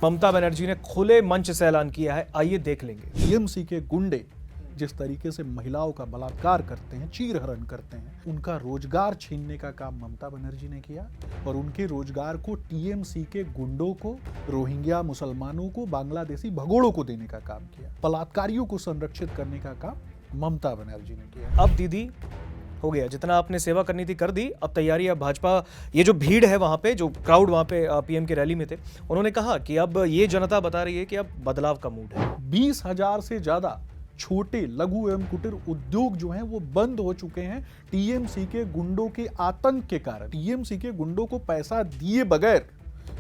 ममता बनर्जी ने खुले मंच से ऐलान किया है, आइए देख लेंगे। टीएमसी के गुंडे जिस तरीके से महिलाओं का बलात्कार करते हैं, चीरहरण करते हैं, उनका रोजगार छीनने का काम ममता बनर्जी ने किया और उनके रोजगार को टीएमसी के गुंडों को, रोहिंग्या मुसलमानों को, बांग्लादेशी भगोड़ों को देने का काम किया। बलात्कारियों को संरक्षित करने का काम ममता बनर्जी ने किया। अब दीदी हो गया, जितना आपने सेवा करनी थी कर दी, अब तैयारी। अब भाजपा, ये जो भीड़ है वहां पे, जो क्राउड वहां पे पीएम की रैली में थे, उन्होंने कहा कि अब ये जनता बता रही है कि अब बदलाव का मूड है। 20,000 से ज्यादा छोटे लघु एवं कुटीर उद्योग जो हैं वो बंद हो चुके हैं टीएमसी के गुंडों के आतंक के कारण। टीएमसी के गुंडों को पैसा दिए बगैर,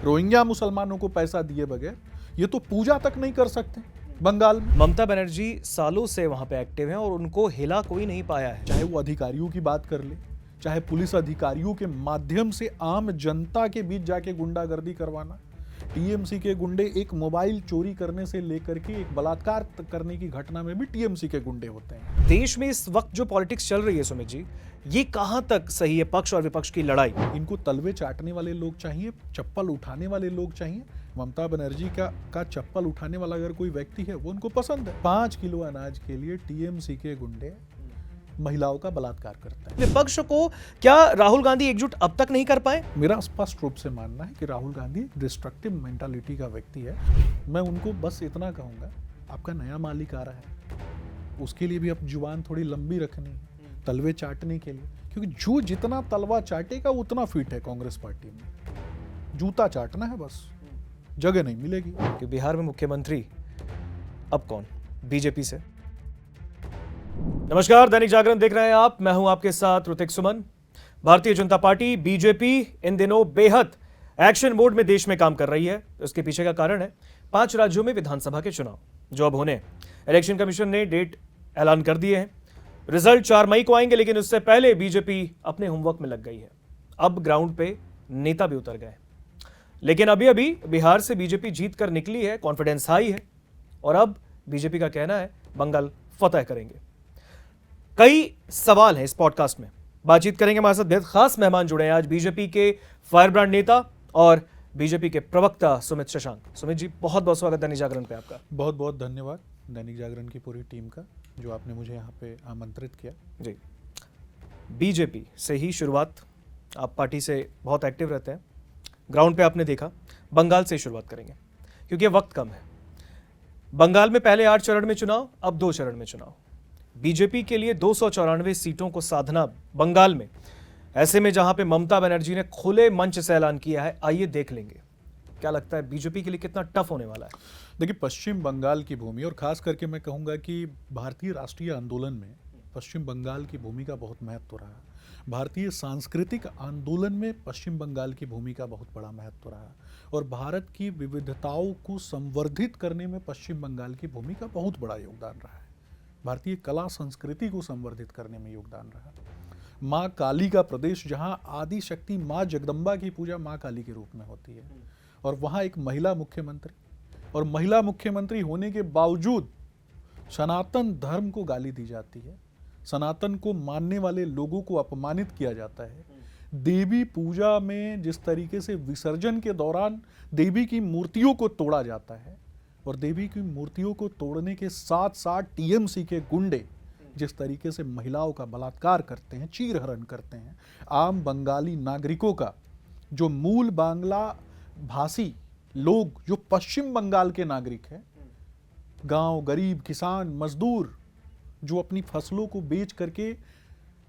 रोहिंग्या मुसलमानों को पैसा दिए बगैर ये तो पूजा तक नहीं कर सकते बंगाल में। ममता बनर्जी सालों से वहां पे एक्टिव हैं और उनको हिला कोई नहीं पाया है। चाहे वो अधिकारियों की बात कर ले, चाहे पुलिस अधिकारियों के माध्यम से आम जनता के बीच जाके गुंडागर्दी करवाना। टीएमसी के गुंडे एक मोबाइल चोरी करने से लेकर के एक बलात्कार करने की घटना में भी टीएमसी के गुंडे होते हैं। देश में इस वक्त जो पॉलिटिक्स चल रही है सुमित जी, ये कहां तक सही है? पक्ष और विपक्ष की लड़ाई। इनको तलवे चाटने वाले लोग चाहिए, चप्पल उठाने वाले लोग चाहिए। ममता बनर्जी का चप्पल उठाने वाला अगर कोई व्यक्ति है वो उनको पसंद है। 5 किलो अनाज के लिए टीएमसी के गुंडे महिलाओं का बलात्कार करता है। विपक्ष को क्या राहुल गांधी एकजुट अब तक नहीं कर पाए? मेरा स्पष्ट रूप से मानना है कि राहुल गांधी डिस्ट्रक्टिव मेंटालिटी का व्यक्ति है। मैं उनको बस इतना कहूंगा, आपका नया मालिक आ रहा है, उसके लिए भी अब जुबान थोड़ी लंबी रखनी है तलवे चाटने के लिए, क्योंकि जो जितना तलवा चाटेगा उतना फिट है कांग्रेस पार्टी में। जूता चाटना है बस, जगह नहीं मिलेगी। कि बिहार में मुख्यमंत्री अब कौन? बीजेपी से। नमस्कार, दैनिक जागरण देख रहे हैं आप, मैं हूं आपके साथ ऋतिक सुमन। Bharatiya Janata party BJP in दिनों बेहद एक्शन मोड में देश में काम कर रही है। इसके पीछे का कारण है 5 राज्यों में विधानसभा के चुनाव जो अब होने। इलेक्शन कमीशन ने डेट ऐलान कर दिए हैं। रिजल्ट 4 मई को आएंगे, लेकिन उससे पहले बीजेपी अपने होमवर्क में लग गई है। अब ग्राउंड पे नेता भी उतर गए, लेकिन अभी अभी बिहार से बीजेपी जीत कर निकली है, कॉन्फिडेंस हाई है और अब बीजेपी का कहना है बंगाल फतह करेंगे। कई सवाल हैं इस पॉडकास्ट में, बातचीत करेंगे। हमारे साथ बेहद खास मेहमान जुड़े हैं आज, बीजेपी के फायर ब्रांड नेता और बीजेपी के प्रवक्ता सुमित शशांक। सुमित जी, बहुत बहुत स्वागत दैनिक जागरण पे आपका। बहुत बहुत धन्यवाद दैनिक जागरण की पूरी टीम का, जो आपने मुझे यहाँ पे आमंत्रित किया। जी, बीजेपी से ही शुरुआत, आप पार्टी से बहुत एक्टिव रहते हैं, ग्राउंड पे आपने देखा। बंगाल से शुरुआत करेंगे क्योंकि वक्त कम है। बंगाल में पहले 8 चरण में चुनाव, अब 2 चरण में चुनाव। बीजेपी के लिए 294 सीटों को साधना बंगाल में, ऐसे में जहां पे ममता बनर्जी ने खुले मंच से ऐलान किया है, आइए देख लेंगे। क्या लगता है बीजेपी के लिए कितना टफ होने वाला है? देखिए, पश्चिम बंगाल की भूमि, और खास करके मैं कहूँगा कि भारतीय राष्ट्रीय आंदोलन में पश्चिम बंगाल की भूमिका बहुत महत्व रहा। भारतीय सांस्कृतिक आंदोलन में पश्चिम बंगाल की भूमिका बहुत बड़ा महत्व रहा और भारत की विविधताओं को संवर्धित करने में पश्चिम बंगाल की भूमिका बहुत बड़ा योगदान रहा है। भारतीय कला संस्कृति को संवर्धित करने में योगदान रहा। माँ काली का प्रदेश, जहाँ आदि शक्ति माँ जगदम्बा की पूजा माँ काली के रूप में होती है, और वहाँ एक महिला मुख्यमंत्री, और महिला मुख्यमंत्री होने के बावजूद सनातन धर्म को गाली दी जाती है, सनातन को मानने वाले लोगों को अपमानित किया जाता है। देवी पूजा में जिस तरीके से विसर्जन के दौरान देवी की मूर्तियों को तोड़ा जाता है, और देवी की मूर्तियों को तोड़ने के साथ साथ टीएमसी के गुंडे जिस तरीके से महिलाओं का बलात्कार करते हैं, चीरहरण करते हैं, आम बंगाली नागरिकों का, जो मूल बांग्ला भाषी लोग जो पश्चिम बंगाल के नागरिक हैं, गांव गरीब किसान मजदूर जो अपनी फसलों को बेच करके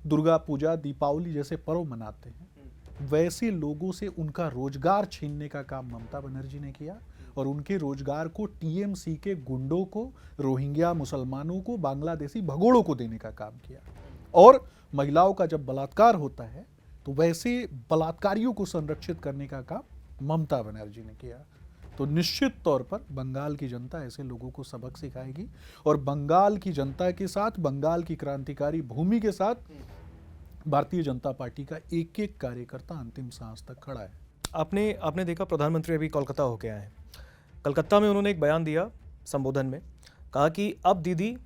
दुर्गा पूजा दीपावली जैसे पर्व मनाते हैं, वैसे लोगों से उनका रोजगार छीनने का काम ममता बनर्जी ने किया और उनके रोजगार को टीएमसी के गुंडों को, रोहिंग्या मुसलमानों को, बांग्लादेशी भगोड़ों को देने का काम किया। और महिलाओं का जब बलात्कार होता है तो वैसे बलात्कारियों को संरक्षित करने का काम ममता बनर्जी ने किया। तो निश्चित तौर पर बंगाल की जनता ऐसे लोगों को सबक सिखाएगी और बंगाल की जनता के साथ, बंगाल की क्रांतिकारी भूमि के साथ भारतीय जनता पार्टी का एक एक कार्यकर्ता अंतिम सांस तक खड़ा है। आपने देखा, प्रधानमंत्री अभी कोलकाता होके आए हैं। कलकत्ता में उन्होंने एक बयान दिया, संबोधन में कहा कि अब दीदी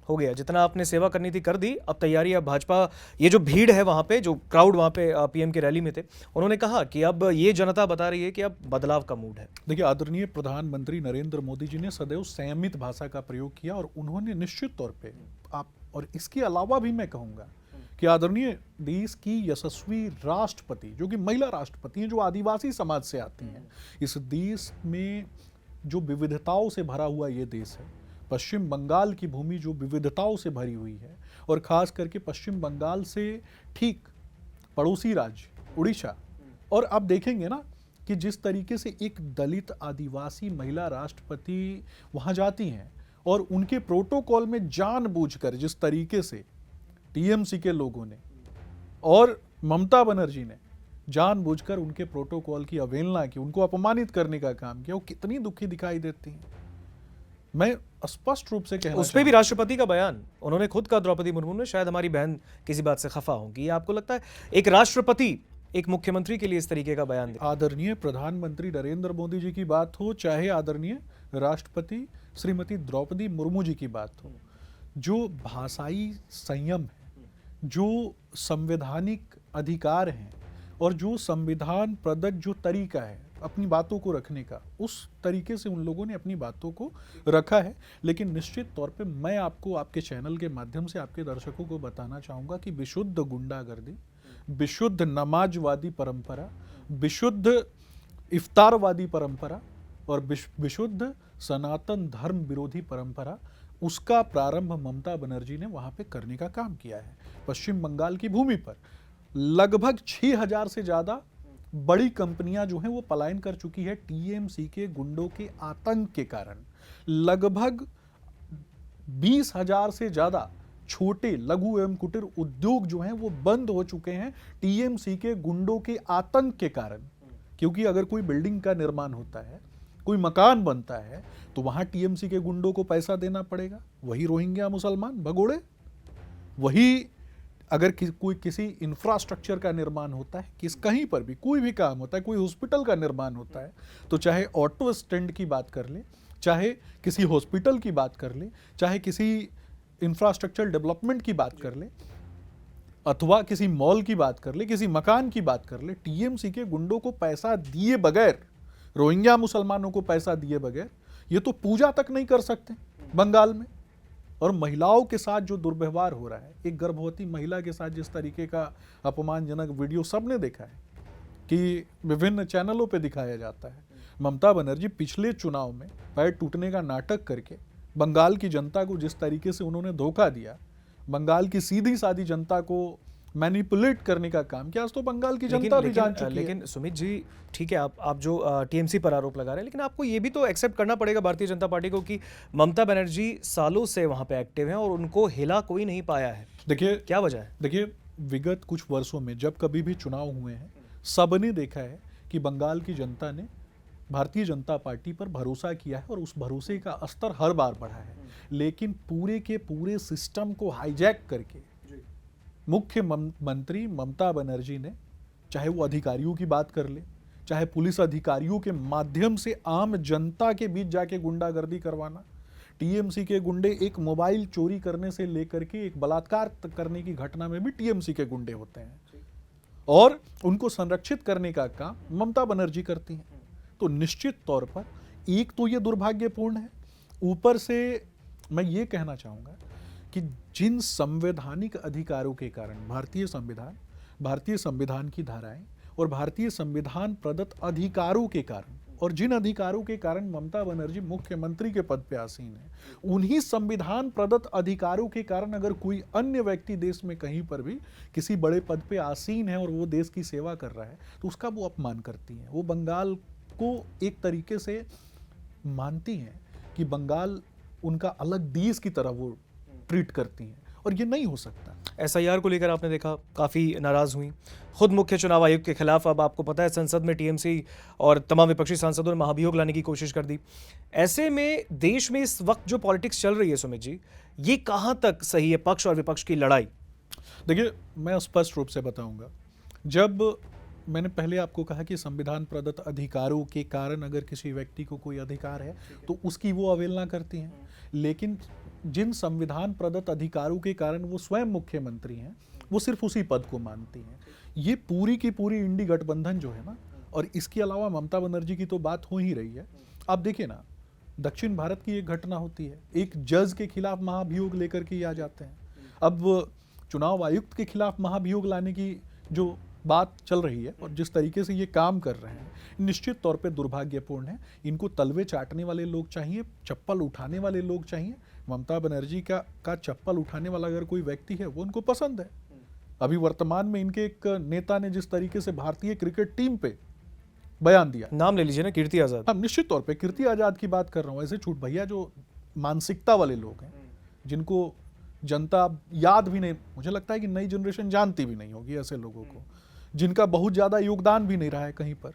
हो गया, जितना आपने सेवा करनी थी कर दी, अब तैयारी, अब भाजपा, ये जो भीड़ है वहां पे, जो क्राउड वहां पे पीएम की रैली में थे, उन्होंने कहा कि अब ये जनता बता रही है कि अब बदलाव का मूड है। देखिए, आदरणीय प्रधानमंत्री नरेंद्र मोदी जी ने सदैव संयमित भाषा का प्रयोग किया और उन्होंने निश्चित तौर पे आप, और इसके अलावा भी मैं कहूँगा कि आदरणीय देश की यशस्वी राष्ट्रपति, जो कि महिला राष्ट्रपति हैं, जो आदिवासी समाज से आती हैं, इस देश में जो विविधताओं से भरा हुआ ये देश है, पश्चिम बंगाल की भूमि जो विविधताओं से भरी हुई है, और खास करके पश्चिम बंगाल से ठीक पड़ोसी राज्य उड़ीसा, और आप देखेंगे ना कि जिस तरीके से एक दलित आदिवासी महिला राष्ट्रपति वहाँ जाती हैं और उनके प्रोटोकॉल में जानबूझकर जिस तरीके से टीएमसी के लोगों ने और ममता बनर्जी ने जानबूझकर उनके प्रोटोकॉल की अवहेलना की, उनको अपमानित करने का काम किया, वो कितनी दुखी दिखाई देती हैं। मैं स्पष्ट रूप से कहना उस पे भी राष्ट्रपति का बयान, उन्होंने खुद कहा द्रौपदी मुर्मू ने, शायद हमारी बहन किसी बात से खफा होंगी। ये आपको लगता है एक राष्ट्रपति एक मुख्यमंत्री के लिए इस तरीके का बयान दे? आदरणीय प्रधानमंत्री नरेंद्र मोदी जी की बात हो, चाहे आदरणीय राष्ट्रपति श्रीमती द्रौपदी मुर्मू जी की बात हो, जो भाषाई संयम है, जो संवैधानिक अधिकार हैं और जो संविधान प्रदत्त जो तरीका है अपनी बातों को रखने का, उस तरीके से उन लोगों ने अपनी बातों को रखा है। लेकिन निश्चित तौर पे मैं आपको आपके चैनल के माध्यम से आपके दर्शकों को बताना चाहूँगा कि विशुद्ध गुंडागर्दी, विशुद्ध नमाजवादी परंपरा, विशुद्ध इफ्तारवादी परंपरा और विशुद्ध सनातन धर्म विरोधी परंपरा, उसका प्रारंभ ममता बनर्जी ने वहाँ पे करने का काम किया है। पश्चिम बंगाल की भूमि पर लगभग 6000 से ज़्यादा बड़ी कंपनियां जो हैं वो पलायन कर चुकी है टीएमसी के गुंडों के आतंक के कारण। लगभग 20,000 से ज़्यादा छोटे लघु एवं कुटीर उद्योग जो हैं वो बंद हो चुके हैं टीएमसी के गुंडों के आतंक के कारण। क्योंकि अगर कोई बिल्डिंग का निर्माण होता है, कोई मकान बनता है, तो वहाँ टीएमसी के गुंडों को पैसा देना पड़ेगा। वही रोहिंग्या मुसलमान भगोड़े, वही अगर कोई किसी इंफ्रास्ट्रक्चर का निर्माण होता है, कहीं पर भी कोई भी काम होता है, कोई हॉस्पिटल का निर्माण होता है, तो चाहे ऑटो स्टैंड की बात कर ले, चाहे किसी हॉस्पिटल की बात कर ले, चाहे किसी इंफ्रास्ट्रक्चर डेवलपमेंट की बात कर ले, अथवा किसी मॉल की बात कर ले, किसी मकान की बात कर ले, टीएमसी के गुंडों को पैसा दिए बगैर, रोहिंग्या मुसलमानों को पैसा दिए बगैर ये तो पूजा तक नहीं कर सकते बंगाल में। और महिलाओं के साथ जो दुर्व्यवहार हो रहा है, एक गर्भवती महिला के साथ जिस तरीके का अपमानजनक वीडियो सबने देखा है कि विभिन्न चैनलों पे दिखाया जाता है। ममता बनर्जी पिछले चुनाव में पैर टूटने का नाटक करके बंगाल की जनता को जिस तरीके से उन्होंने धोखा दिया, बंगाल की सीधी सादी जनता को मैनिपुलेट करने का काम किया, आज तो बंगाल की जनता भी जान चुकी है। लेकिन सुमित जी, ठीक है, आप जो टीएमसी पर आरोप लगा रहे हैं, लेकिन आपको ये भी तो एक्सेप्ट करना पड़ेगा भारतीय जनता पार्टी को कि ममता बनर्जी सालों से वहां पे एक्टिव हैं और उनको हिला कोई नहीं पाया है। देखिए, क्या वजह है? देखिए, विगत कुछ वर्षों में जब कभी भी चुनाव हुए हैं, सबने देखा है कि बंगाल की जनता ने भारतीय जनता पार्टी पर भरोसा किया है और उस भरोसे का स्तर हर बार बढ़ा है। लेकिन पूरे के पूरे सिस्टम को हाईजैक करके मुख्यमंत्री ममता बनर्जी ने, चाहे वो अधिकारियों की बात कर ले, चाहे पुलिस अधिकारियों के माध्यम से आम जनता के बीच जाके गुंडागर्दी करवाना, टीएमसी के गुंडे एक मोबाइल चोरी करने से लेकर के एक बलात्कार करने की घटना में भी टीएमसी के गुंडे होते हैं और उनको संरक्षित करने का काम ममता बनर्जी करती हैं। तो निश्चित तौर पर एक तो ये दुर्भाग्यपूर्ण है, ऊपर से मैं ये कहना चाहूँगा कि जिन संवैधानिक अधिकारों के कारण भारतीय संविधान की धाराएं और भारतीय संविधान प्रदत्त अधिकारों के कारण और जिन अधिकारों के कारण ममता बनर्जी मुख्यमंत्री के पद पे आसीन है, उन्हीं संविधान प्रदत्त अधिकारों के कारण अगर कोई अन्य व्यक्ति देश में कहीं पर भी किसी बड़े पद पे आसीन है और वो देश की सेवा कर रहा है, तो उसका वो अपमान करती हैं। वो बंगाल को एक तरीके से मानती हैं कि बंगाल उनका अलग देश की तरह वो ट्रीट करती हैं, और ये नहीं हो सकता। एसआईआर को लेकर आपने देखा काफ़ी नाराज़ हुई खुद मुख्य चुनाव आयुक्त के खिलाफ। अब आपको पता है संसद में टीएमसी और तमाम विपक्षी सांसदों ने महाभियोग लाने की कोशिश कर दी। ऐसे में देश में इस वक्त जो पॉलिटिक्स चल रही है सुमित जी, ये कहाँ तक सही है, पक्ष और विपक्ष की लड़ाई? देखिए, मैं स्पष्ट रूप से बताऊंगा, जब मैंने पहले आपको कहा कि संविधान प्रदत्त अधिकारों के कारण अगर किसी व्यक्ति को कोई अधिकार है तो उसकी वो अवहेलना करती हैं, लेकिन जिन संविधान प्रदत्त अधिकारों के कारण वो स्वयं मुख्यमंत्री हैं, वो सिर्फ उसी पद को मानती हैं। ये पूरी की पूरी इंडी गठबंधन जो है ना, और इसके अलावा ममता बनर्जी की तो बात हो ही रही है। आप देखिए ना, दक्षिण भारत की एक घटना होती है, एक जज के खिलाफ महाभियोग लेकर के आ जाते हैं। अब चुनाव आयुक्त के खिलाफ महाभियोग लाने की जो बात चल रही है और जिस तरीके से ये काम कर रहे हैं, निश्चित तौर पे दुर्भाग्यपूर्ण है। इनको तलवे चाटने वाले लोग चाहिए, चप्पल उठाने वाले लोग चाहिए। ममता बनर्जी का चप्पल उठाने वाला अगर कोई व्यक्ति है, वो उनको पसंद है। अभी वर्तमान में इनके एक नेता ने जिस तरीके से भारतीय क्रिकेट टीम पे बयान दिया, नाम ले लीजिए ना, कीर्ति आजाद। हम निश्चित तौर पे कीर्ति आजाद की बात कर रहा हूँ। ऐसे छूट भैया जो मानसिकता वाले लोग हैं, जिनको जनता याद भी नहीं, मुझे लगता है कि नई जनरेशन जानती भी नहीं होगी ऐसे लोगों को, जिनका बहुत ज्यादा योगदान भी नहीं रहा है कहीं पर।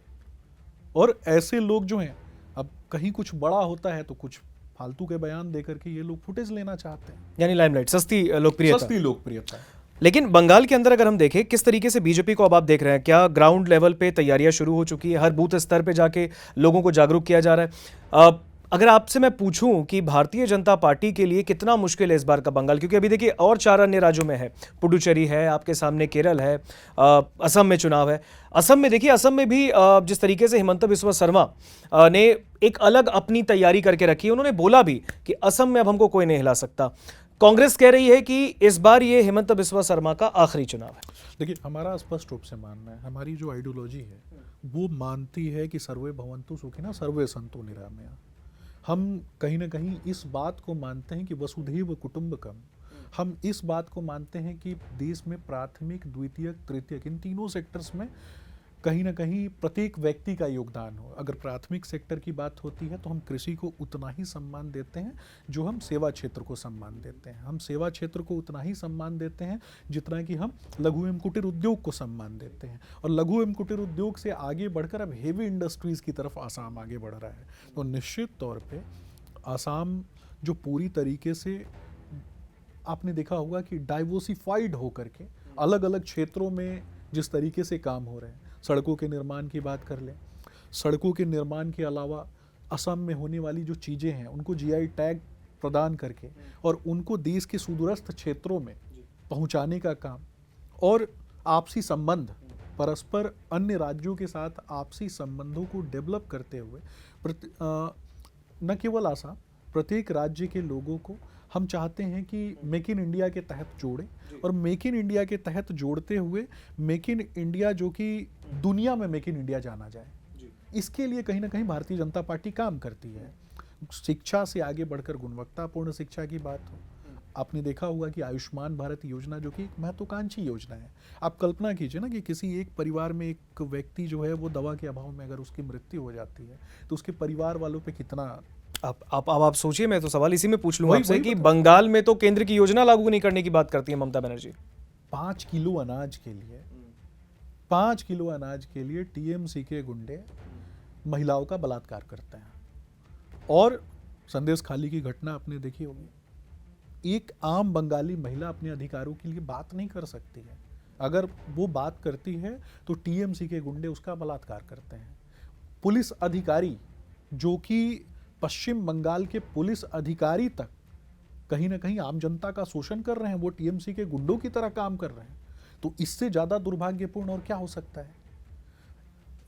और ऐसे लोग जो हैं, अब कहीं कुछ बड़ा होता है तो कुछ फालतू के बयान देकर के ये लोग फुटेज लेना चाहते हैं, यानी लाइमलाइट, सस्ती लोकप्रियता। सस्ती लोकप्रियता। लेकिन बंगाल के अंदर अगर हम देखें किस तरीके से बीजेपी को अब आप देख रहे हैं, क्या ग्राउंड लेवल पे तैयारियां शुरू हो चुकी है, हर बूथ स्तर पे जाके लोगों को जागरूक किया जा रहा है। अगर आपसे मैं पूछूं कि भारतीय जनता पार्टी के लिए कितना मुश्किल है इस बार का बंगाल, क्योंकि अभी देखिए और 4 अन्य राज्यों में है, पुडुचेरी है, आपके सामने केरल है, असम में चुनाव है। असम में देखिए, असम में भी जिस तरीके से हिमंता बिस्वा शर्मा ने एक अलग अपनी तैयारी करके रखी है, उन्होंने बोला भी कि असम में अब हमको कोई नहीं हिला सकता। कांग्रेस कह रही है कि इस बार ये हिमंता बिस्वा शर्मा का आखिरी चुनाव है। देखिए, हमारा स्पष्ट रूप से मानना है, हमारी जो आइडियोलॉजी है वो मानती है कि सर्वे भवन्तु सुखिनः सर्वे सन्तु निरामया। हम कहीं ना कहीं इस बात को मानते हैं कि वसुधैव कुटुंबकम। हम इस बात को मानते हैं कि देश में प्राथमिक, द्वितीयक, तृतीयक, इन तीनों सेक्टर्स में कहीं ना कहीं प्रत्येक व्यक्ति का योगदान हो। अगर प्राथमिक सेक्टर की बात होती है तो हम कृषि को उतना ही सम्मान देते हैं जो हम सेवा क्षेत्र को सम्मान देते हैं। हम सेवा क्षेत्र को उतना ही सम्मान देते हैं जितना कि हम लघु एवं कुटीर उद्योग को सम्मान देते हैं। और लघु एवं कुटीर उद्योग से आगे बढ़कर अब हेवी इंडस्ट्रीज की तरफ आसाम आगे बढ़ रहा है। तो निश्चित तौर पर आसाम जो पूरी तरीके से आपने देखा होगा कि डाइवर्सिफाइड होकर के अलग अलग क्षेत्रों में जिस तरीके से काम हो रहे हैं, सड़कों के निर्माण की बात कर लें, सड़कों के निर्माण के अलावा असम में होने वाली जो चीज़ें हैं उनको जीआई टैग प्रदान करके और उनको देश के सुदूरस्थ क्षेत्रों में पहुंचाने का काम, और आपसी संबंध, परस्पर अन्य राज्यों के साथ आपसी संबंधों को डेवलप करते हुए न केवल आसाम, प्रत्येक राज्य के लोगों को हम चाहते हैं कि मेक इन इंडिया के तहत जोड़ें। और मेक इन इंडिया के तहत जोड़ते हुए मेक इन इंडिया जो कि दुनिया में मेक इन इंडिया जाना जाए, इसके लिए कहीं ना कहीं भारतीय जनता पार्टी काम करती है। शिक्षा से आगे बढ़कर गुणवत्तापूर्ण शिक्षा की बात हो, आपने देखा होगा कि आयुष्मान भारत योजना जो कि एक महत्वाकांक्षी योजना है। आप कल्पना कीजिए ना कि किसी एक परिवार में एक व्यक्ति जो है वो दवा के अभाव में अगर उसकी मृत्यु हो जाती है तो उसके परिवार वालों पे कितना आप सोचिए, मैं तो सवाल इसी में पूछ लूंगा आपसे कि बंगाल में तो केंद्र की योजना लागू नहीं करने की बात करती है ममता बनर्जी। 5 किलो अनाज के लिए 5 किलो अनाज के लिए टीएमसी के गुंडे महिलाओं का बलात्कार करते हैं। और संदेश खाली की घटना आपने देखी होगी। एक आम बंगाली महिला अपने अधिकारों के लिए बात नहीं कर सकती है, अगर वो बात करती है तो टीएमसी के गुंडे उसका बलात्कार करते हैं। पुलिस अधिकारी जो कि पश्चिम बंगाल के पुलिस अधिकारी तक कहीं ना कहीं आम जनता का शोषण कर रहे हैं, वो टीएमसी के गुंडों की तरह काम कर रहे हैं। तो इससे ज्यादा दुर्भाग्यपूर्ण और क्या हो सकता है।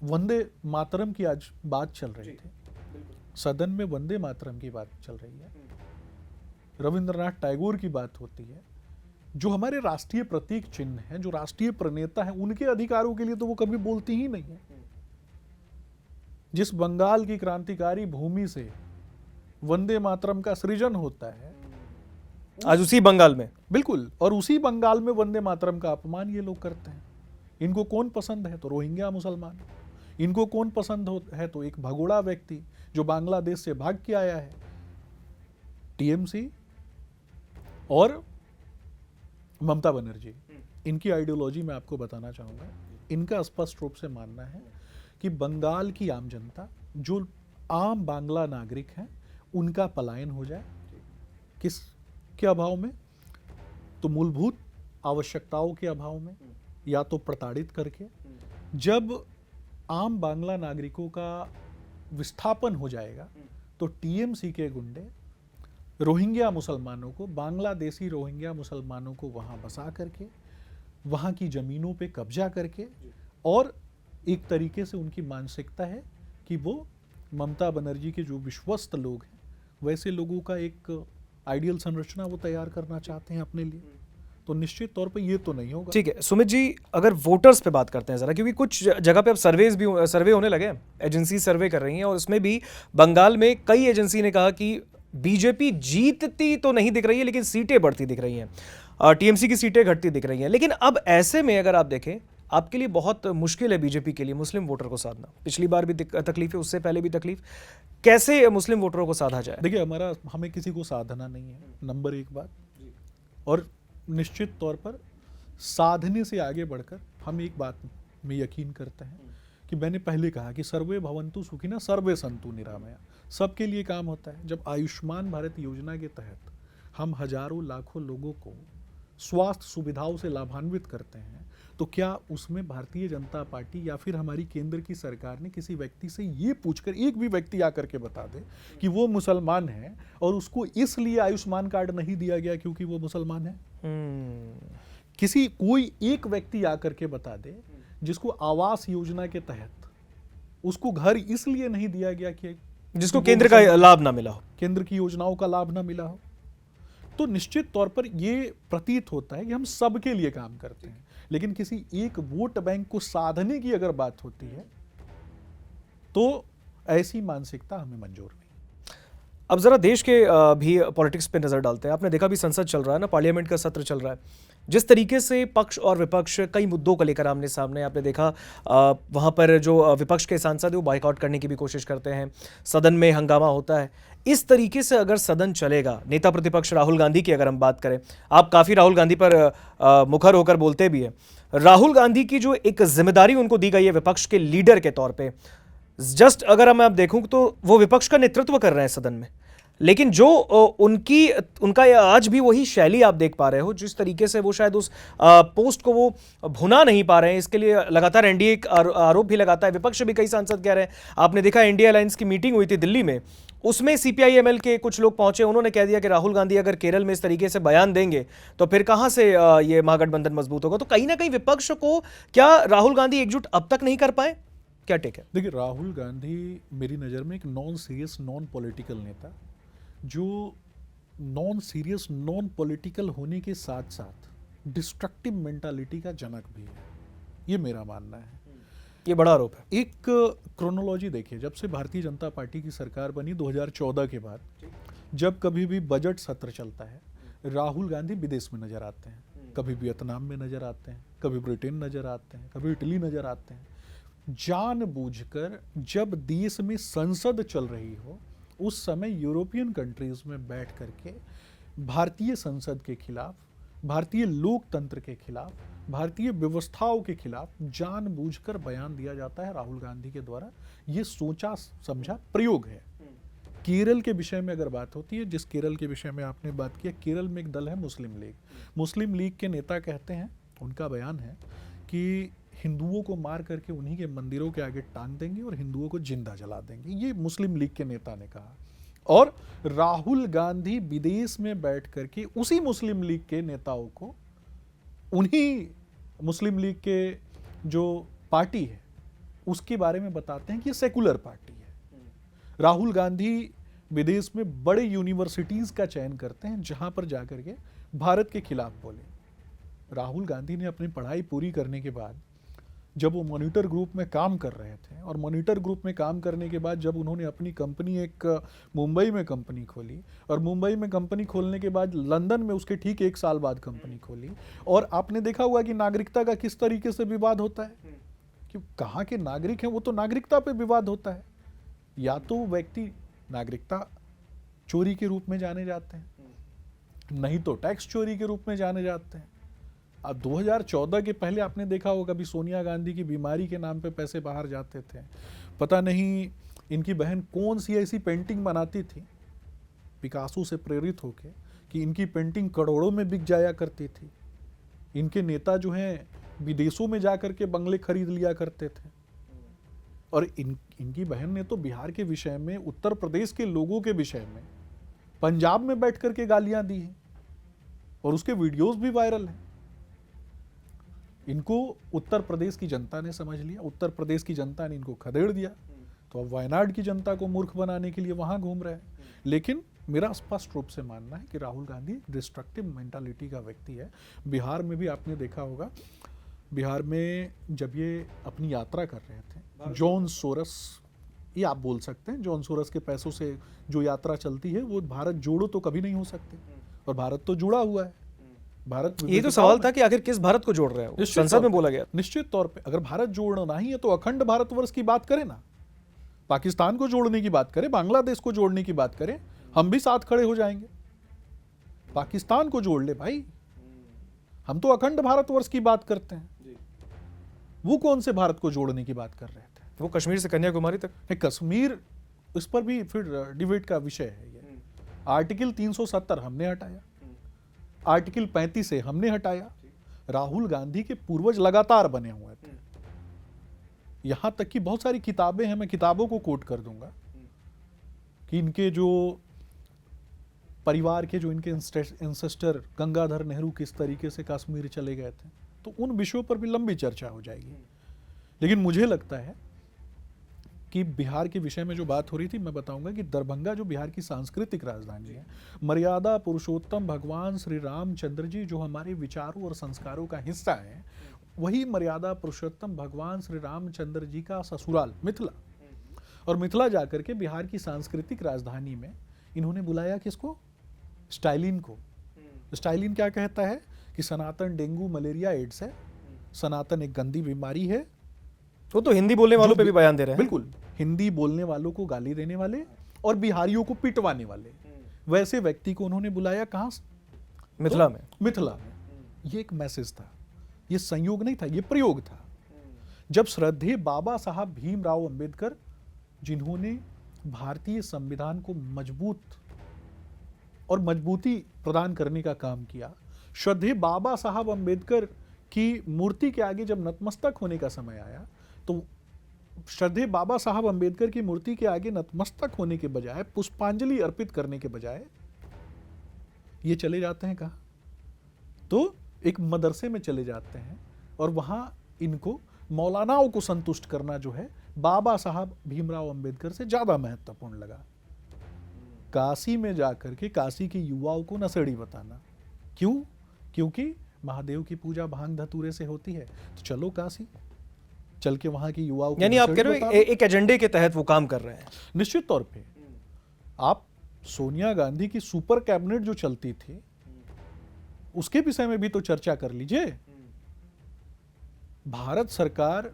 वंदे मातरम की आज बात चल रही थी, सदन में वंदे मातरम की बात चल रही है, रविंद्रनाथ टैगोर की बात होती है, जो हमारे राष्ट्रीय प्रतीक चिन्ह है, जो राष्ट्रीय प्रणेता है, उनके अधिकारों के लिए तो वो कभी बोलती ही नहीं है। जिस बंगाल की क्रांतिकारी भूमि से वंदे मातरम का सृजन होता है, आज उसी बंगाल में, बिल्कुल, और उसी बंगाल में वंदे मातरम का अपमान ये लोग करते हैं। इनको कौन पसंद है? तो रोहिंग्या मुसलमान। इनको कौन पसंद है? तो एक भगोड़ा व्यक्ति जो बांग्लादेश से भाग के आया है। टीएमसी और ममता बनर्जी, इनकी आइडियोलॉजी में आपको बताना चाहूंगा, इनका स्पष्ट रूप से मानना है कि बंगाल की आम जनता, जो आम बांग्ला नागरिक हैं, उनका पलायन हो जाए। किस के अभाव में? तो मूलभूत आवश्यकताओं के अभाव में, या तो प्रताड़ित करके। जब आम बांग्ला नागरिकों का विस्थापन हो जाएगा तो टीएमसी के गुंडे रोहिंग्या मुसलमानों को, बांग्लादेशी रोहिंग्या मुसलमानों को वहाँ बसा करके, वहाँ की ज़मीनों पे कब्जा करके, और एक तरीके से उनकी मानसिकता है कि वो ममता बनर्जी के जो विश्वस्त लोग हैं वैसे लोगों का एक आइडियल संरचना वो तैयार करना चाहते हैं अपने लिए। तो निश्चित तौर पे ये तो नहीं होगा। ठीक है सुमित जी, अगर वोटर्स पे बात करते हैं जरा, क्योंकि कुछ जगह पे अब सर्वे होने लगे हैं, एजेंसी सर्वे कर रही हैं, और उसमें भी बंगाल में कई एजेंसी ने कहा कि बीजेपी जीतती तो नहीं दिख रही है, लेकिन सीटें बढ़ती दिख रही हैं, टीएमसी की सीटें घटती दिख रही हैं। लेकिन अब ऐसे में अगर आप देखें, आपके लिए बहुत मुश्किल है बीजेपी के लिए मुस्लिम वोटर को साधना। पिछली बार भी तकलीफ है, उससे पहले भी तकलीफ। कैसे मुस्लिम वोटरों को साधा जाए? देखिए, हमें किसी को साधना नहीं है, नंबर एक बात। और निश्चित तौर पर साधने से आगे बढ़कर हम एक बात में यकीन करते हैं कि मैंने पहले कहा कि सर्वे भवन्तु सुखिनः सर्वे सन्तु निरामया, सबके लिए काम होता है। जब आयुष्मान भारत योजना के तहत हम हजारों लाखों लोगों को स्वास्थ्य सुविधाओं से लाभान्वित करते हैं, तो क्या उसमें भारतीय जनता पार्टी या फिर हमारी केंद्र की सरकार ने किसी व्यक्ति से ये पूछकर, एक भी व्यक्ति आकर के बता दे कि वो मुसलमान है और उसको इसलिए आयुष्मान कार्ड नहीं दिया गया क्योंकि वो मुसलमान है? कोई एक व्यक्ति आकर के बता दे जिसको आवास योजना के तहत उसको घर इसलिए नहीं दिया गया कि जिसको केंद्र का लाभ ना मिला हो, केंद्र की योजनाओं का लाभ ना मिला हो? तो निश्चित तौर पर ये प्रतीत होता है कि हम सबके लिए काम करते हैं, लेकिन किसी एक वोट बैंक को साधने की अगर बात होती है तो ऐसी मानसिकता हमें मंजूर नहीं। अब जरा देश के भी पॉलिटिक्स पे नजर डालते हैं। आपने देखा भी संसद चल रहा है ना, पार्लियामेंट का सत्र चल रहा है, जिस तरीके से पक्ष और विपक्ष कई मुद्दों को लेकर आमने सामने। आपने देखा वहां पर जो विपक्ष के सांसद है वो बाइकआउट करने की भी कोशिश करते हैं, सदन में हंगामा होता है। इस तरीके से अगर सदन चलेगा, नेता प्रतिपक्ष राहुल गांधी की अगर हम बात करें, आप काफ़ी राहुल गांधी पर मुखर होकर बोलते भी हैं। राहुल गांधी की जो एक जिम्मेदारी उनको दी गई है विपक्ष के लीडर के तौर पे, जस्ट अगर मैं आप देखूं तो वो विपक्ष का नेतृत्व कर रहे हैं सदन में, लेकिन जो उनका आज भी वही शैली आप देख पा रहे हो, जिस तरीके से वो शायद उस पोस्ट को वो भुना नहीं पा रहे हैं। इसके लिए लगातार एनडीए एक आरोप भी लगाता है, विपक्ष भी कई सांसद कह रहे हैं। आपने देखा इंडिया अलायंस की मीटिंग हुई थी दिल्ली में, उसमें सीपीआई-एमएल के कुछ लोग पहुंचे, उन्होंने कह दिया कि राहुल गांधी अगर केरल में इस तरीके से बयान देंगे तो फिर कहां से ये महागठबंधन मजबूत होगा। तो कहीं ना कहीं विपक्ष को क्या राहुल गांधी एकजुट अब तक नहीं कर पाए? क्या टेक है? देखिए, राहुल गांधी मेरी नज़र में एक नॉन सीरियस नॉन पॉलिटिकल नेता, जो नॉन सीरियस नॉन पॉलिटिकल होने के साथ साथ डिस्ट्रक्टिव मेंटालिटी का जनक भी है, ये मेरा मानना है। ये बड़ा आरोप है। एक क्रोनोलॉजी देखिए, जब से भारतीय जनता पार्टी की सरकार बनी 2014 के बाद, जब कभी भी बजट सत्र चलता है, राहुल गांधी विदेश में नजर आते हैं, कभी वियतनाम में नजर आते हैं, कभी ब्रिटेन नजर आते हैं, कभी इटली नजर आते हैं। जानबूझकर जब देश में संसद चल रही हो उस समय यूरोपियन कंट्रीज में बैठ करके भारतीय संसद के खिलाफ, भारतीय लोकतंत्र के खिलाफ, भारतीय व्यवस्थाओं के खिलाफ जानबूझकर बयान दिया जाता है राहुल गांधी के द्वारा। ये सोचा समझा प्रयोग है। केरल के विषय में अगर बात होती है, जिस केरल के विषय में आपने बात किया, केरल में एक दल है मुस्लिम लीग। मुस्लिम लीग के नेता कहते हैं, उनका बयान है कि हिंदुओं को मार करके उन्हीं के मंदिरों के आगे टांग देंगे और हिंदुओं को जिंदा जला देंगे, ये मुस्लिम लीग के नेता ने कहा। और राहुल गांधी विदेश में बैठ करके उसी मुस्लिम लीग के नेताओं को, उन्हीं मुस्लिम लीग के जो पार्टी है उसके बारे में बताते हैं कि ये सेकुलर पार्टी है। राहुल गांधी विदेश में बड़े यूनिवर्सिटीज का चयन करते हैं जहां पर जाकर के भारत के खिलाफ बोले। राहुल गांधी ने अपनी पढ़ाई पूरी करने के बाद जब वो मॉनिटर ग्रुप में काम कर रहे थे, और मॉनिटर ग्रुप में काम करने के बाद जब उन्होंने अपनी कंपनी एक मुंबई में कंपनी खोली, और मुंबई में कंपनी खोलने के बाद लंदन में उसके ठीक 1 साल बाद कंपनी खोली, और आपने देखा हुआ कि नागरिकता का किस तरीके से विवाद होता है कि कहाँ के नागरिक हैं, वो तो नागरिकता पे विवाद होता है। या तो व्यक्ति नागरिकता चोरी के रूप में जाने जाते हैं, नहीं तो टैक्स चोरी के रूप में जाने जाते हैं। अब 2014 के पहले आपने देखा होगा, कभी सोनिया गांधी की बीमारी के नाम पे पैसे बाहर जाते थे। पता नहीं इनकी बहन कौन सी ऐसी पेंटिंग बनाती थी पिकासो से प्रेरित होके कि इनकी पेंटिंग करोड़ों में बिक जाया करती थी। इनके नेता जो हैं विदेशों में जा करके बंगले खरीद लिया करते थे। और इनकी बहन ने तो बिहार के विषय में, उत्तर प्रदेश के लोगों के विषय में पंजाब में बैठ करके गालियां दी हैं और उसके वीडियोस भी वायरल हैं। इनको उत्तर प्रदेश की जनता ने समझ लिया, उत्तर प्रदेश की जनता ने इनको खदेड़ दिया, तो अब वायनाड की जनता को मूर्ख बनाने के लिए वहां घूम रहे हैं। लेकिन मेरा स्पष्ट रूप से मानना है कि राहुल गांधी डिस्ट्रक्टिव मेंटालिटी का व्यक्ति है। बिहार में भी आपने देखा होगा, बिहार में जब ये अपनी यात्रा कर रहे थे, जॉन सोरस, ये आप बोल सकते हैं, जॉन सोरस के पैसों से जो यात्रा चलती है वो भारत जोड़ो तो कभी नहीं हो सकती, और भारत तो जुड़ा हुआ है। भारत, ये तो सवाल था कि आखिर किस भारत को जोड़ रहे हो, संसद में बोला गया। निश्चित तौर पे अगर भारत जोड़ना ही है तो अखंड भारतवर्ष की बात करें ना, पाकिस्तान को जोड़ने की बात करें, बांग्लादेश को जोड़ने की बात करें, हम भी साथ खड़े हो जाएंगे। पाकिस्तान को जोड़ ले भाई, हम तो अखंड भारतवर्ष की बात करते हैं। वो कौन से भारत को जोड़ने की बात कर रहे थे? वो कश्मीर से कन्याकुमारी तक। कश्मीर, इस पर भी फिर डिबेट का विषय है ये। आर्टिकल 370 हमने हटाया, आर्टिकल 35 से हमने हटाया। राहुल गांधी के पूर्वज लगातार बने हुए थे, यहां तक कि बहुत सारी किताबें हैं, मैं किताबों को कोट कर दूंगा कि इनके जो परिवार के जो इनके एंसेस्टर गंगाधर नेहरू किस तरीके से कश्मीर चले गए थे, तो उन विषयों पर भी लंबी चर्चा हो जाएगी। लेकिन मुझे लगता है कि बिहार के विषय में जो बात हो रही थी, मैं बताऊंगा कि दरभंगा जो बिहार की सांस्कृतिक राजधानी है, मर्यादा पुरुषोत्तम भगवान श्री रामचंद्र जी जो हमारे विचारों और संस्कारों का हिस्सा है, वही मर्यादा पुरुषोत्तम भगवान श्री रामचंद्र जी का ससुराल मिथिला, और मिथिला जाकर के बिहार की सांस्कृतिक राजधानी में इन्होंने बुलाया किसको? स्टालिन को। स्टालिन क्या कहता है कि सनातन डेंगू मलेरिया एड्स है, सनातन एक गंदी बीमारी है। वो तो हिंदी बोलने वालों पे भी बयान दे रहे हैं। बिल्कुल, हिंदी बोलने वालों को गाली देने वाले और बिहारियों को पिटवाने वाले वैसे व्यक्ति को उन्होंने बुलाया। कहां? मिथिला में। मिथिला में। ये एक मैसेज था, ये संयोग नहीं था, ये प्रयोग था। जब श्रद्धेय बाबा साहब भीमराव अंबेडकर, जिन्होंने भारतीय संविधान को मजबूत और मजबूती प्रदान करने का काम किया, श्रद्धेय बाबा साहब अंबेडकर की मूर्ति के आगे जब नतमस्तक होने का समय आया, तो श्रद्धेय बाबा साहब अंबेडकर की मूर्ति के आगे नतमस्तक होने के बजाय, पुष्पांजलि अर्पित करने के बजाय ये चले जाते हैं कहाँ? तो एक मदरसे में चले जाते हैं, और वहां इनको मौलानाओं को संतुष्ट करना जो है बाबा साहब भीमराव अंबेडकर से ज्यादा महत्वपूर्ण लगा। काशी में जाकर के काशी के युवाओं को नशेड़ी बताना। क्यों? क्योंकि महादेव की पूजा भांग धतूरे से होती है, तो चलो काशी चल के वहां के युवाओं को, यानी आप कह रहे हो एक एजेंडे के तहत वो काम कर रहे हैं। निश्चित तौर पे आप सोनिया गांधी की सुपर कैबिनेट जो चलती थी, उसके विषय में भी तो चर्चा कर लीजिए। भारत सरकार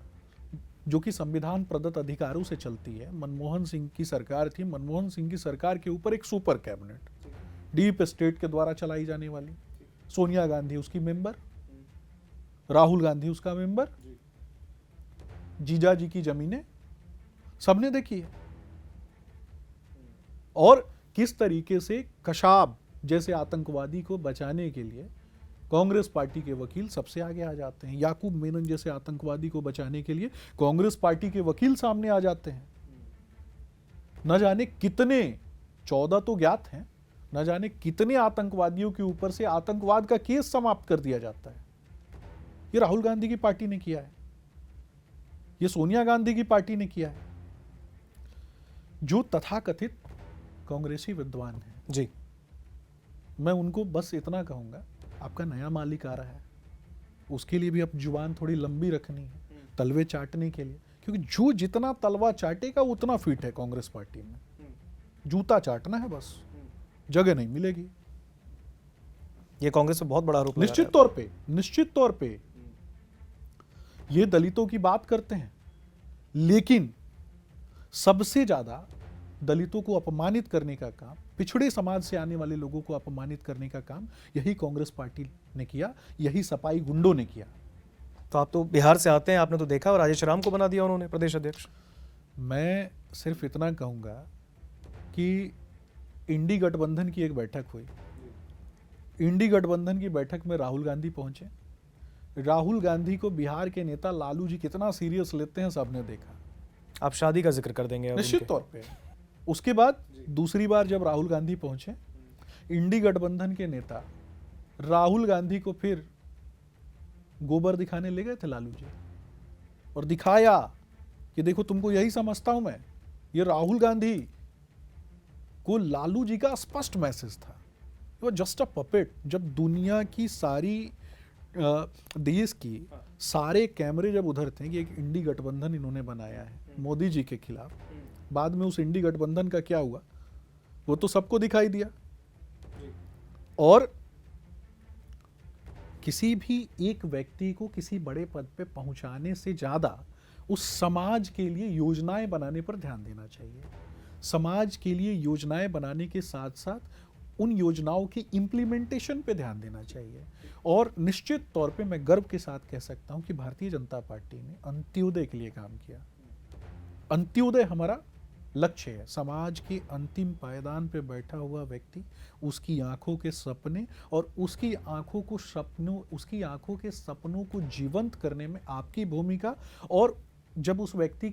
जो कि संविधान प्रदत्त अधिकारों से चलती है, मनमोहन सिंह की सरकार थी, मनमोहन सिंह की सरकार के ऊपर एक सुपर कैबिनेट डीप स्टेट के द्वारा चलाई जाने वाली, सोनिया गांधी उसकी मेंबर, राहुल गांधी उसका मेंबर, जीजा जी की जमीनें सबने देखी है। और किस तरीके से कशाब जैसे आतंकवादी को बचाने के लिए कांग्रेस पार्टी के वकील सबसे आगे आ जाते हैं। याकूब मेनन जैसे आतंकवादी को बचाने के लिए कांग्रेस पार्टी के वकील सामने आ जाते हैं। न जाने कितने, 14 तो ज्ञात हैं, न जाने कितने आतंकवादियों के ऊपर से आतंकवाद का केस समाप्त कर दिया जाता है। ये राहुल गांधी की पार्टी ने किया है, ये सोनिया गांधी की पार्टी ने किया है। जो तथाकथित कांग्रेसी विद्वान हैं जी, मैं उनको बस इतना कहूंगा, आपका नया मालिक आ रहा है, उसके लिए भी अब जुबान थोड़ी लंबी रखनी है तलवे चाटने के लिए, क्योंकि जो जितना तलवा चाटेगा उतना फिट है कांग्रेस पार्टी में। जूता चाटना है बस, जगह नहीं मिलेगी। ये कांग्रेस पे बहुत बड़ा आरोप लगा रहा है। निश्चित तौर पे ये दलितों की बात करते हैं, लेकिन सबसे ज्यादा दलितों को अपमानित करने का काम, पिछड़े समाज से आने वाले लोगों को अपमानित करने का काम यही कांग्रेस पार्टी ने किया, यही सपाई गुंडों ने किया। तो आप तो बिहार से आते हैं, आपने तो देखा, और राजेश राम को बना दिया उन्होंने प्रदेश अध्यक्ष। मैं सिर्फ इतना कहूंगा कि इंडी गठबंधन की एक बैठक हुई, इंडी गठबंधन की बैठक में राहुल गांधी पहुंचे। राहुल गांधी को बिहार के नेता लालू जी कितना सीरियस लेते हैं सबने देखा। आप शादी का जिक्र कर देंगे निश्चित तौर पे। उसके बाद दूसरी बार जब राहुल गांधी पहुंचे इंडी गठबंधन के नेता राहुल गांधी को फिर गोबर दिखाने ले गए थे लालू जी, और दिखाया कि देखो तुमको यही समझता हूं मैं। ये राहुल गांधी को लालू जी का स्पष्ट मैसेज था, वो जस्ट अ पपेट। जब दुनिया की सारी देश की सारे कैमरे जब उधर थे कि एक इंडी गठबंधन इन्होंने बनाया है मोदी जी के खिलाफ, बाद में उस इंडी गठबंधन का क्या हुआ वो तो सबको दिखाई दिया। और किसी भी एक व्यक्ति को किसी बड़े पद पे पहुंचाने से ज्यादा उस समाज के लिए योजनाएं बनाने पर ध्यान देना चाहिए। समाज के लिए योजनाएं बनाने के साथ साथ उन योजनाओं की इम्प्लीमेंटेशन पे ध्यान देना चाहिए। और निश्चित तौर पे मैं गर्व के साथ कह सकता हूं कि भारतीय जनता पार्टी ने अंत्योदय के लिए काम किया। अंत्योदय हमारा लक्ष्य है। समाज के अंतिम पायदान पे बैठा हुआ व्यक्ति, उसकी आंखों के सपने और उसकी आंखों के सपनों को जीवंत करने में आपकी भूमिका। और जब उस व्यक्ति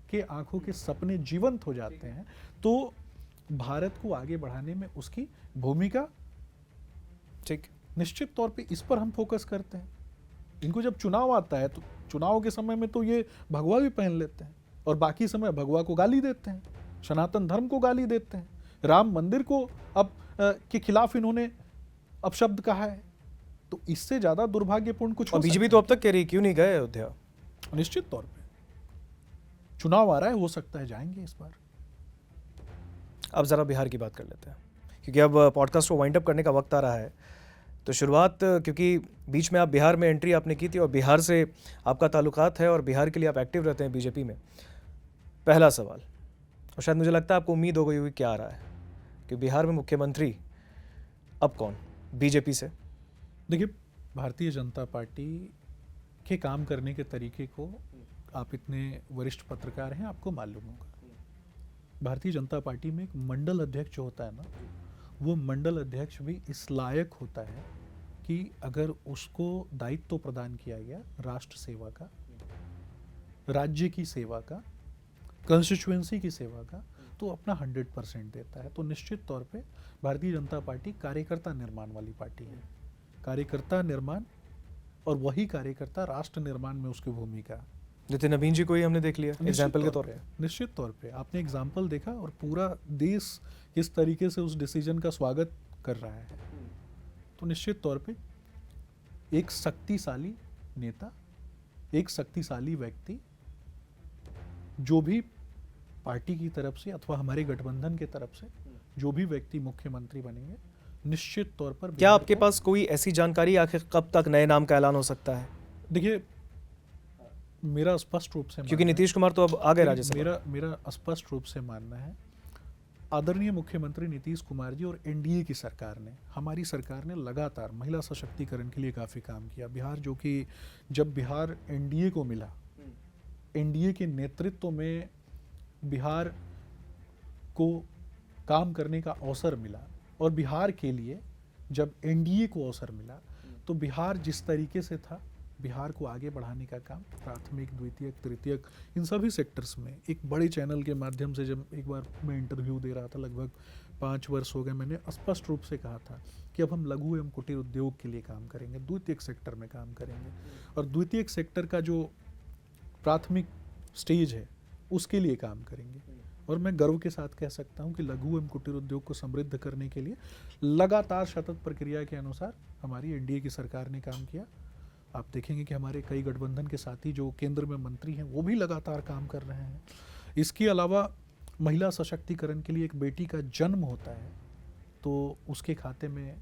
के आंखों के सपने जीवंत हो जाते हैं तो भारत को आगे बढ़ाने में उसकी भूमिका, ठीक, निश्चित तौर पे इस पर हम फोकस करते हैं। इनको जब चुनाव आता है तो चुनाव के समय में तो ये भगवा भी पहन लेते हैं और बाकी समय भगवा को गाली देते हैं, सनातन धर्म को गाली देते हैं, राम मंदिर को अब के खिलाफ इन्होंने अपशब्द कहा है। तो इससे ज्यादा दुर्भाग्यपूर्ण कुछ हो बीजेपी तो अब तक कह रही क्यों नहीं गए अयोध्या? निश्चित तौर पे चुनाव आ रहा है, हो सकता है जाएंगे इस बार। अब ज़रा बिहार की बात कर लेते हैं, क्योंकि अब पॉडकास्ट को वाइंड अप करने का वक्त आ रहा है। तो शुरुआत, क्योंकि बीच में आप बिहार में एंट्री आपने की थी और बिहार से आपका ताल्लुकात है और बिहार के लिए आप एक्टिव रहते हैं बीजेपी में। पहला सवाल, और शायद मुझे लगता है आपको उम्मीद हो गई हुई क्या आ रहा है कि बिहार में मुख्यमंत्री अब कौन, बीजेपी से? देखिए, भारतीय जनता पार्टी के काम करने के तरीके को आप इतने वरिष्ठ पत्रकार हैं, आपको मालूम होगा। भारतीय जनता पार्टी में एक मंडल अध्यक्ष जो होता है ना, वो मंडल अध्यक्ष भी इस लायक होता है कि अगर उसको दायित्व प्रदान किया गया राष्ट्र सेवा का, राज्य की सेवा का, कंस्टिट्यूएंसी की सेवा का, तो अपना 100% देता है। तो निश्चित तौर पे भारतीय जनता पार्टी कार्यकर्ता निर्माण वाली पार्टी है। कार्यकर्ता निर्माण, और वही कार्यकर्ता राष्ट्र निर्माण में उसकी भूमिका। नितिन नवीन जी को ही हमने देख लिया एग्जाम्पल के तौर पे। निश्चित तौर पे आपने एग्जाम्पल देखा और पूरा देश किस तरीके से उस डिसीजन का स्वागत कर रहा है। तो निश्चित तौर पे एक शक्तिशाली नेता, एक शक्तिशाली व्यक्ति, जो भी पार्टी की तरफ से अथवा हमारे गठबंधन की तरफ से जो भी व्यक्ति मुख्यमंत्री बनेंगे, निश्चित तौर पर। क्या आपके पास कोई ऐसी जानकारी आखिर कब तक नए नाम का ऐलान हो सकता है? देखिए, मेरा स्पष्ट रूप से, क्योंकि नीतीश कुमार तो अब आ गए राज्यसभा, मेरा स्पष्ट रूप से मानना है, आदरणीय मुख्यमंत्री नीतीश कुमार जी और एनडीए की सरकार ने, हमारी सरकार ने लगातार महिला सशक्तिकरण के लिए काफ़ी काम किया। बिहार, जो कि जब बिहार एनडीए को मिला, एनडीए के नेतृत्व में बिहार को काम करने का अवसर मिला, और बिहार के लिए जब एनडीए को अवसर मिला तो बिहार जिस तरीके से था, बिहार को आगे बढ़ाने का काम प्राथमिक, द्वितीयक, तृतीयक, इन सभी सेक्टर्स में एक बड़े चैनल के माध्यम से, जब एक बार मैं इंटरव्यू दे रहा था, लगभग 5 वर्ष हो गए, मैंने स्पष्ट रूप से कहा था कि अब हम लघु एवं कुटीर उद्योग के लिए काम करेंगे, द्वितीयक सेक्टर में काम करेंगे, और द्वितीयक सेक्टर का जो प्राथमिक स्टेज है उसके लिए काम करेंगे। और मैं गर्व के साथ कह सकता हूं कि लघु एवं कुटीर उद्योग को समृद्ध करने के लिए लगातार सतत प्रक्रिया के अनुसार हमारी एनडीए की सरकार ने काम किया। आप देखेंगे कि हमारे कई गठबंधन के साथी जो केंद्र में मंत्री हैं वो भी लगातार काम कर रहे हैं। इसके अलावा महिला सशक्तिकरण के लिए एक बेटी का जन्म होता है तो उसके खाते में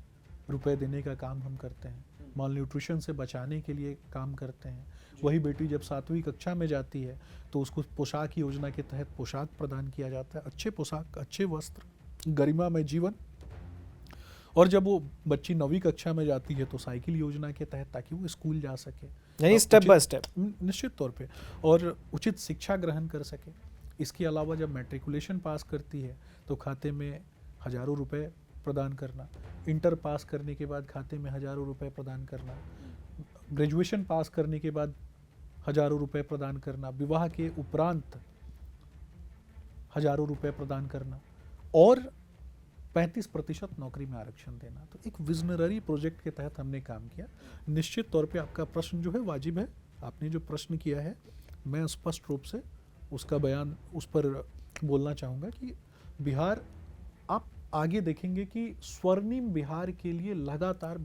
रुपए देने का काम हम करते हैं, माल न्यूट्रिशन से बचाने के लिए काम करते हैं। वही बेटी जब 7वीं कक्षा में जाती है तो उसको पोशाक योजना के तहत पोशाक प्रदान किया जाता है, अच्छे पोशाक, अच्छे वस्त्र, गरिमामय जीवन। और जब वो बच्ची 9वीं कक्षा में जाती है तो साइकिल योजना के तहत, ताकि वो स्कूल जा सके, यानी स्टेप बाय स्टेप, निश्चित तौर पे, और उचित शिक्षा ग्रहण कर सके। इसके अलावा जब मैट्रिकुलेशन पास करती है तो खाते में हजारों रुपए प्रदान करना, इंटर पास करने के बाद खाते में हजारों रुपए प्रदान करना, ग्रेजुएशन पास करने के बाद हजारों रुपए प्रदान करना, विवाह के उपरांत हजारों रुपए प्रदान करना, और 35% नौकरी में आरक्षण देना। तो एक विजनरी प्रोजेक्ट के तहत हमने काम किया। निश्चित तौर पे आपका प्रश्न जो है वाजिब है। आपने जो प्रश्न किया है मैं स्पष्ट रूप से उसका बयान उस पर बोलना चाहूँगा कि बिहार, आप आगे देखेंगे कि स्वर्णिम बिहार के लिए लगातार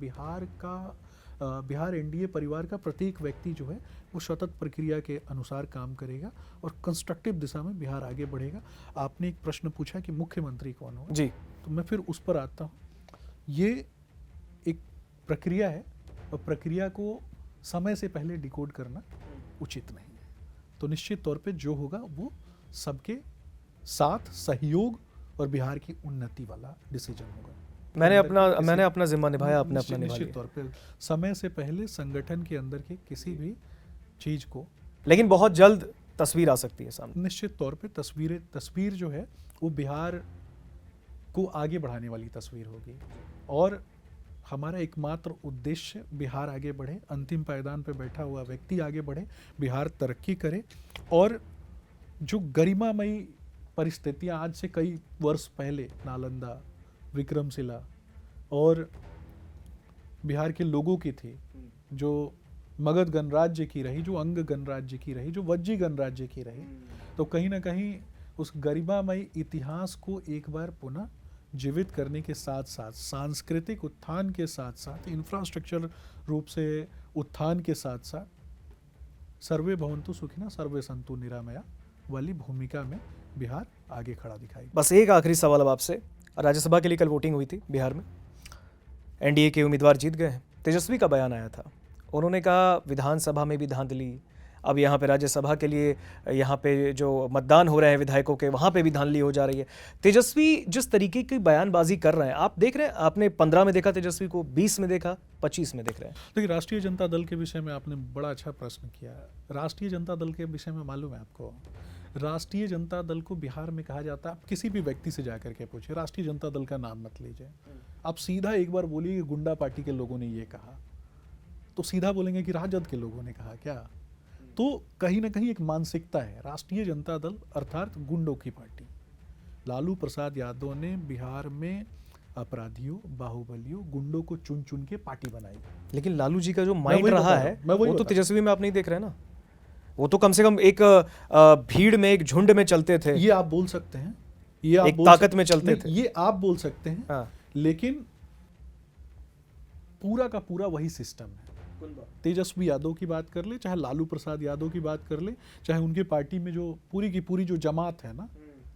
बिहार एनडीए परिवार का प्रत्येक व्यक्ति जो है वो सतत प्रक्रिया के अनुसार काम करेगा और कंस्ट्रक्टिव दिशा में बिहार आगे बढ़ेगा। आपने एक प्रश्न पूछा कि मुख्यमंत्री कौन हो, जी, तो मैं फिर उस पर आता हूँ। ये एक प्रक्रिया है और प्रक्रिया को समय से पहले डिकोड करना उचित नहीं है। तो निश्चित तौर पे जो होगा वो सबके साथ सहयोग और बिहार की उन्नति वाला डिसीजन होगा। मैंने अपना जिम्मा निभाया, आपने अपना निभा निश्चित लिया। तौर पे समय से पहले संगठन के अंदर के किसी भी चीज को, लेकिन बहुत जल्द तस्वीर आ सकती है सामने। निश्चित तौर पे तस्वीर जो है वो बिहार को आगे बढ़ाने वाली तस्वीर होगी और हमारा एकमात्र उद्देश्य बिहार आगे बढ़े, अंतिम पायदान पे बैठा हुआ व्यक्ति आगे बढ़े, बिहार तरक्की करे और जो गरिमामयी परिस्थितियां आज से कई वर्ष पहले नालंदा, विक्रमशिला और बिहार के लोगों की थी, जो मगध गणराज्य की रही, जो अंग गणराज्य की रही, जो वज्जी गणराज्य की रही, तो कहीं ना कहीं उस गरिमामयी इतिहास को एक बार पुनः जीवित करने के साथ साथ, सांस्कृतिक उत्थान के साथ साथ, इंफ्रास्ट्रक्चर रूप से उत्थान के साथ साथ सर्वे भवन्तु सुखिनः सर्वे सन्तु निरामया वाली भूमिका में बिहार आगे खड़ा दिखाई। बस एक आखिरी सवाल अब आपसे। राज्यसभा के लिए कल वोटिंग हुई थी बिहार में, एनडीए के उम्मीदवार जीत गए हैं। तेजस्वी का बयान आया था, उन्होंने कहा विधानसभा में भी धांधली, अब यहाँ पे राज्यसभा के लिए यहाँ पे जो मतदान हो रहे हैं विधायकों के, वहाँ पे भी धांधली हो जा रही है। तेजस्वी जिस तरीके की बयानबाजी कर रहे हैं, आप देख रहे हैं, आपने 15 में देखा तेजस्वी को, 20 में देखा, 25 में देख रहे हैं। देखिए, राष्ट्रीय जनता दल के विषय में आपने बड़ा अच्छा प्रश्न किया। राष्ट्रीय जनता दल के विषय में मालूम है आपको, राष्ट्रीय जनता दल को बिहार में कहा जाता है, आप किसी भी व्यक्ति से जाकर के पूछिए, राष्ट्रीय जनता दल का नाम मत लीजिए, आप सीधा एक बार बोलिए कि गुंडा पार्टी के लोगों ने ये कहा, तो सीधा बोलेंगे कि राजद के लोगों ने कहा क्या। तो कहीं ना कहीं एक मानसिकता है, राष्ट्रीय जनता दल अर्थात गुंडों की पार्टी। लालू प्रसाद यादव ने बिहार में अपराधियों, बाहुबलियों, गुंडों को चुन चुन के पार्टी बनाई। लेकिन लालू जी का जो माइंड रहा है वो तो तेजस्वी में आप नहीं देख रहे ना। वो तो कम से कम एक भीड़ में, एक झुंड में चलते थे, ये आप बोल सकते हैं, ये आप एक ताकत में चलते थे, ये आप बोल सकते हैं। हाँ। लेकिन पूरा का पूरा वही सिस्टम है। तेजस्वी यादव की बात कर ले, चाहे लालू प्रसाद यादव की बात कर ले, चाहे उनके पार्टी में जो पूरी की पूरी जो जमात है ना,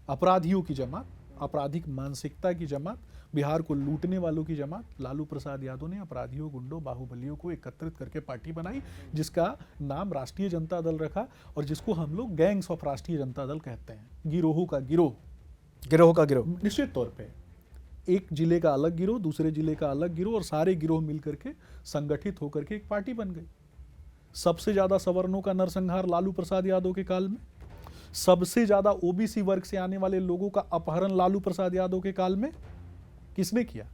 अपराधियों की जमात, आपराधिक मानसिकता की जमात, बिहार को लूटने वालों की जमात, लालू प्रसाद यादव ने अपराधियों, गुंडों, बाहुबलियों को एकत्रित करके पार्टी बनाई, जिसका नाम राष्ट्रीय जनता दल रखा और जिसको हम लोग गैंग्स ऑफ राष्ट्रीय जनता दल कहते हैं। गिरोह का गिरोह, निश्चित तौर पे एक जिले का अलग गिरोह, दूसरे जिले का अलग गिरोह और सारे गिरोह मिलकर के संगठित होकर के एक पार्टी बन गई। सबसे ज्यादा सवर्णों का नरसंहार लालू प्रसाद यादव के काल में, सबसे ज्यादा ओबीसी वर्ग से आने वाले लोगों का अपहरण लालू प्रसाद यादव के काल में किसने किया?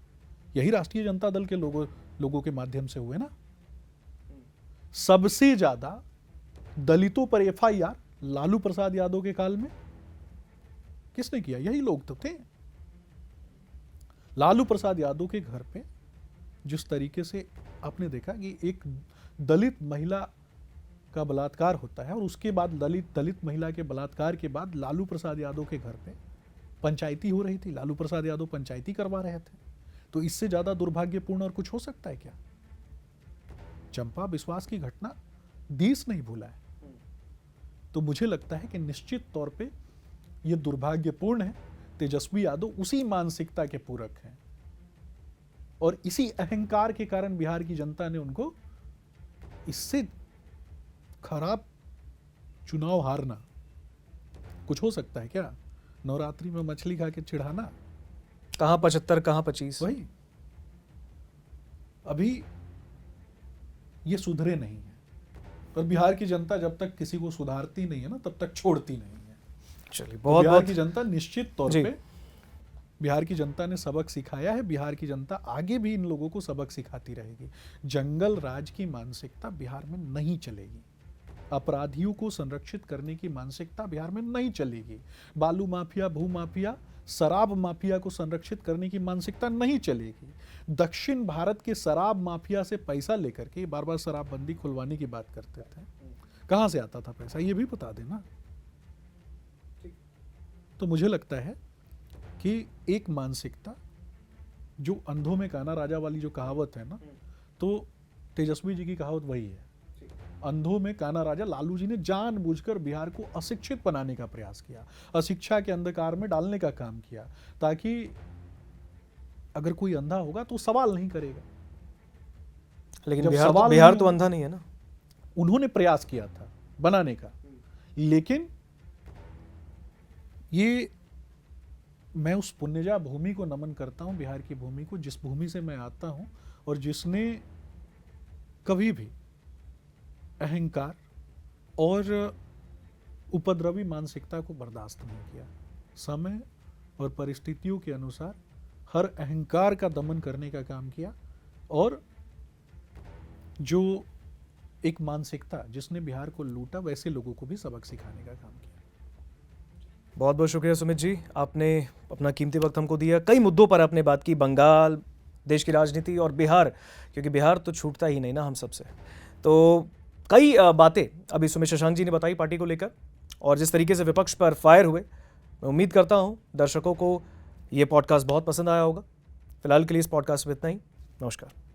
यही राष्ट्रीय जनता दल के लोगों के माध्यम से हुए ना। सबसे ज्यादा दलितों पर एफआईआर लालू प्रसाद यादव के काल में किसने किया? यही लोग तो थे। लालू प्रसाद यादव के घर पे जिस तरीके से आपने देखा कि एक दलित महिला का बलात्कार होता है और उसके बाद दलित महिला के बलात्कार के बाद लालू प्रसाद यादव के घर पे पंचायती हो रही थी, लालू प्रसाद यादव पंचायती करवा रहे थे। तो इससे ज्यादा दुर्भाग्यपूर्ण और कुछ हो सकता है क्या? चंपा विश्वास की घटना देश नहीं भूला है। तो मुझे लगता है कि निश्चित तौर पे यह दुर्भाग्यपूर्ण है। तेजस्वी यादव उसी मानसिकता के पूरक हैं और इसी अहंकार के कारण बिहार की जनता ने उनको इससे खराब चुनाव हारना कुछ हो सकता है क्या? नवरात्रि में मछली खा के चिढ़ाना, कहां 75 कहां 25, वही अभी ये सुधरे नहीं है। पर बिहार की जनता जब तक किसी को सुधारती नहीं है ना, तब तक छोड़ती नहीं है। चलिए, बहुत बिहार की जनता निश्चित तौर पे, बिहार की जनता ने सबक सिखाया है, बिहार की जनता आगे भी इन लोगों को सबक सिखाती रहेगी। जंगल राज की मानसिकता बिहार में नहीं चलेगी, अपराधियों को संरक्षित करने की मानसिकता बिहार में नहीं चलेगी, बालू माफिया, भू माफिया, शराब माफिया को संरक्षित करने की मानसिकता नहीं चलेगी। दक्षिण भारत के शराब माफिया से पैसा लेकर के बार बार शराबबंदी खुलवाने की बात करते थे, कहां से आता था पैसा, ये भी बता देना। तो मुझे लगता है कि एक मानसिकता जो अंधों में काना राजा वाली जो कहावत है ना, तो तेजस्वी जी की कहावत वही है। अंधों में काना राजा। लालू जी ने जानबूझकर बिहार को अशिक्षित बनाने का प्रयास किया, अशिक्षा के अंधकार में डालने का काम किया, ताकि अगर कोई अंधा होगा तो सवाल नहीं करेगा। लेकिन जब बिहार सवाल बिहार नहीं तो होगा- अंधा नहीं है ना। उन्होंने प्रयास किया था बनाने का, लेकिन ये मैं उस पुण्यजा भूमि को नमन करता हूं, बिहार की भूमि को, जिस भूमि से मैं आता हूं और जिसने कभी भी अहंकार और उपद्रवी मानसिकता को बर्दाश्त नहीं किया। समय और परिस्थितियों के अनुसार हर अहंकार का दमन करने का काम किया, और जो एक मानसिकता जिसने बिहार को लूटा, वैसे लोगों को भी सबक सिखाने का काम किया। बहुत बहुत शुक्रिया सुमित जी, आपने अपना कीमती वक्त हमको दिया। कई मुद्दों पर आपने बात की, बंगाल, देश की राजनीति और बिहार, क्योंकि बिहार तो छूटता ही नहीं ना हम सबसे। तो कई बातें अभी सुमित शशांक जी ने बताई पार्टी को लेकर, और जिस तरीके से विपक्ष पर फायर हुए, मैं उम्मीद करता हूं दर्शकों को ये पॉडकास्ट बहुत पसंद आया होगा। फिलहाल के लिए इस पॉडकास्ट में इतना ही। नमस्कार।